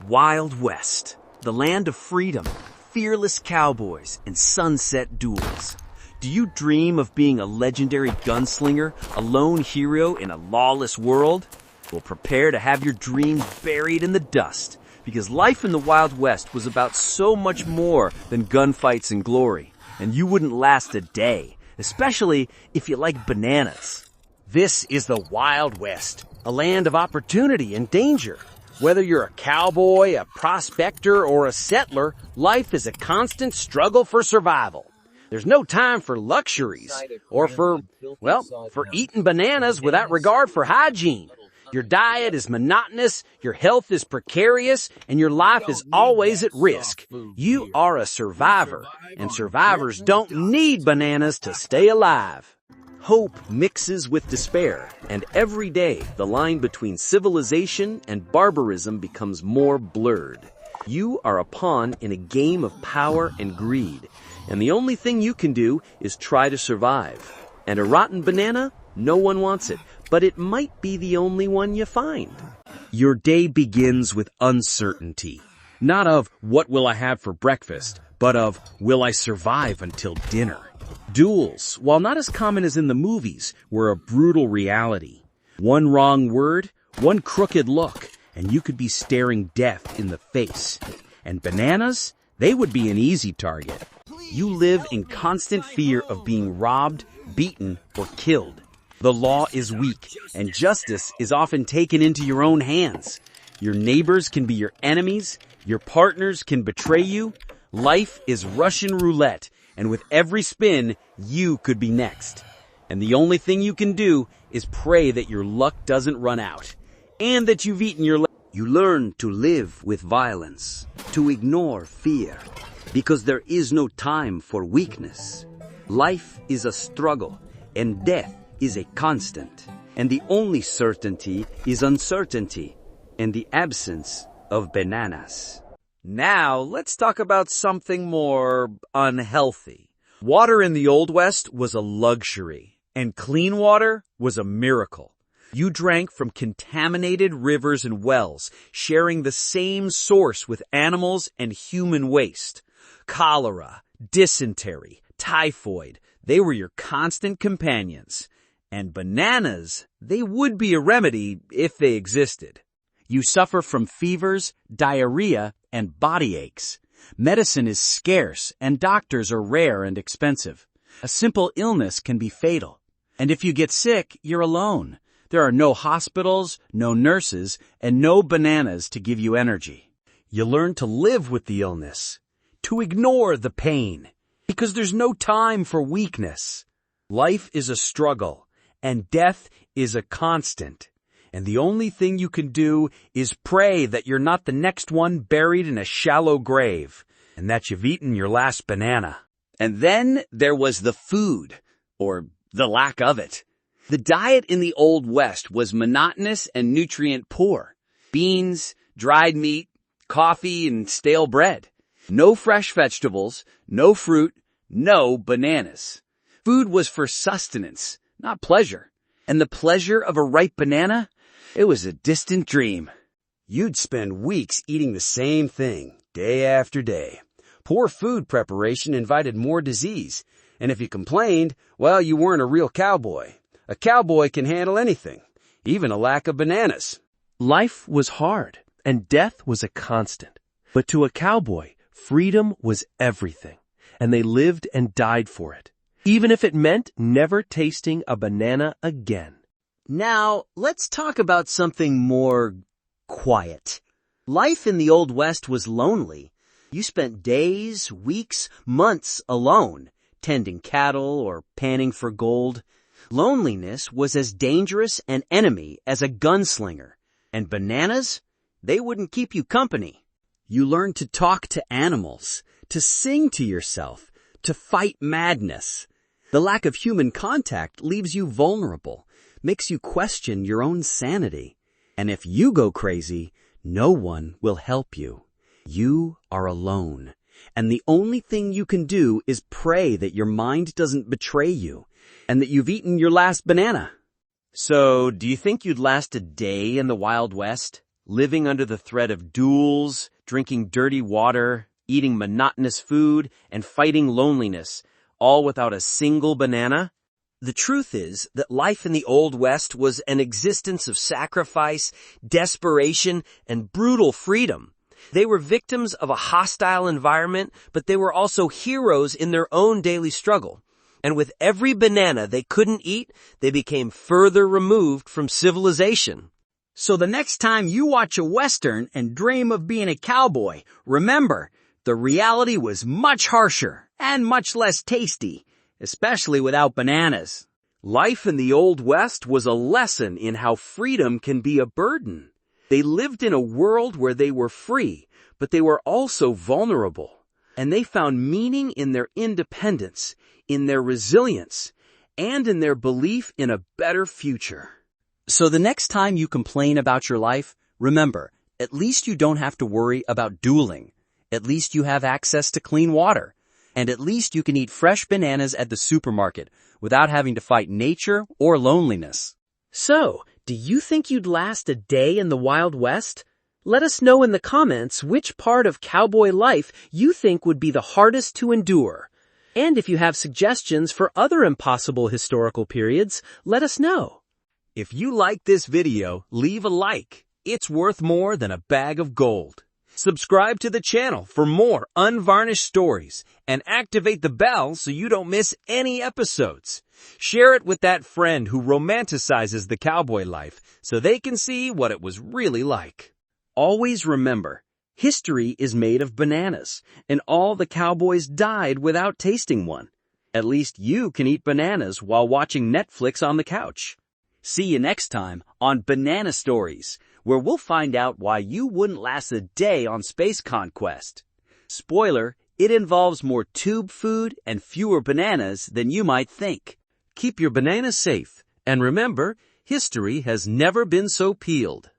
Wild West, the land of freedom, fearless cowboys, and sunset duels. Do you dream of being a legendary gunslinger, a lone hero in a lawless world? Well, prepare to have your dreams buried in the dust, because life in the Wild West was about so much more than gunfights and glory, and you wouldn't last a day, especially if you like bananas. This is the Wild West, a land of opportunity and danger. Whether you're a cowboy, a prospector, or a settler, life is a constant struggle for survival. There's no time for luxuries or for eating bananas without regard for hygiene. Your diet is monotonous, your health is precarious, and your life is always at risk. You are a survivor, and survivors don't need bananas to stay alive. Hope mixes with despair, and every day the line between civilization and barbarism becomes more blurred. You are a pawn in a game of power and greed, and the only thing you can do is try to survive. And a rotten banana? No one wants it, but it might be the only one you find. Your day begins with uncertainty. Not of, what will I have for breakfast, but of, will I survive until dinner? Duels, while not as common as in the movies, were a brutal reality. One wrong word, one crooked look, and you could be staring death in the face. And bananas? They would be an easy target. You live in constant fear of being robbed, beaten, or killed. The law is weak, and justice is often taken into your own hands. Your neighbors can be your enemies, your partners can betray you. Life is Russian roulette, and with every spin, you could be next. And the only thing you can do is pray that your luck doesn't run out, and that you've eaten your You learn to live with violence, to ignore fear, because there is no time for weakness. Life is a struggle, and death is a constant. And the only certainty is uncertainty, and the absence of bananas. Now, let's talk about something more unhealthy. Water in the Old West was a luxury, and clean water was a miracle. You drank from contaminated rivers and wells, sharing the same source with animals and human waste. Cholera, dysentery, typhoid, they were your constant companions. And bananas, they would be a remedy if they existed. You suffer from fevers, diarrhea, and body aches. Medicine is scarce, and doctors are rare and expensive. A simple illness can be fatal. And if you get sick, you're alone. There are no hospitals, no nurses, and no bananas to give you energy. You learn to live with the illness, to ignore the pain, because there's no time for weakness. Life is a struggle, and death is a constant. And the only thing you can do is pray that you're not the next one buried in a shallow grave, and that you've eaten your last banana. And then there was the food, or the lack of it. The diet in the Old West was monotonous and nutrient poor. Beans, dried meat, coffee, and stale bread. No fresh vegetables, no fruit, no bananas. Food was for sustenance, not pleasure. And the pleasure of a ripe banana? It was a distant dream. You'd spend weeks eating the same thing, day after day. Poor food preparation invited more disease. And if you complained, well, you weren't a real cowboy. A cowboy can handle anything, even a lack of bananas. Life was hard, and death was a constant. But to a cowboy, freedom was everything, and they lived and died for it, even if it meant never tasting a banana again. Now, let's talk about something more quiet. Life in the Old West was lonely. You spent days, weeks, months alone, tending cattle or panning for gold. Loneliness was as dangerous an enemy as a gunslinger. And bananas? They wouldn't keep you company. You learned to talk to animals, to sing to yourself, to fight madness. The lack of human contact leaves you vulnerable, makes you question your own sanity. And if you go crazy, no one will help you. You are alone. And the only thing you can do is pray that your mind doesn't betray you, and that you've eaten your last banana. So, do you think you'd last a day in the Wild West? living under the threat of duels, drinking dirty water, eating monotonous food, and fighting loneliness, all without a single banana? The truth is that life in the Old West was an existence of sacrifice, desperation, and brutal freedom. They were victims of a hostile environment, but they were also heroes in their own daily struggle. And with every banana they couldn't eat, they became further removed from civilization. So the next time you watch a Western and dream of being a cowboy, remember, the reality was much harsher and much less tasty, especially without bananas. Life in the Old West was a lesson in how freedom can be a burden. They lived in a world where they were free, but they were also vulnerable. And they found meaning in their independence, in their resilience, and in their belief in a better future. So the next time you complain about your life, remember, at least you don't have to worry about dueling. At least you have access to clean water. And at least you can eat fresh bananas at the supermarket without having to fight nature or loneliness. So, do you think you'd last a day in the Wild West? Let us know in the comments which part of cowboy life you think would be the hardest to endure. And if you have suggestions for other impossible historical periods, let us know. If you like this video, leave a like. It's worth more than a bag of gold. Subscribe to the channel for more unvarnished stories and activate the bell so you don't miss any episodes. Share it with that friend who romanticizes the cowboy life so they can see what it was really like. Always remember, history is made of bananas, and all the cowboys died without tasting one. At least you can eat bananas while watching Netflix on the couch. See you next time on Banana Stories, where we'll find out why you wouldn't last a day on space conquest. Spoiler, it involves more tube food and fewer bananas than you might think. Keep your bananas safe, and remember, history has never been so peeled.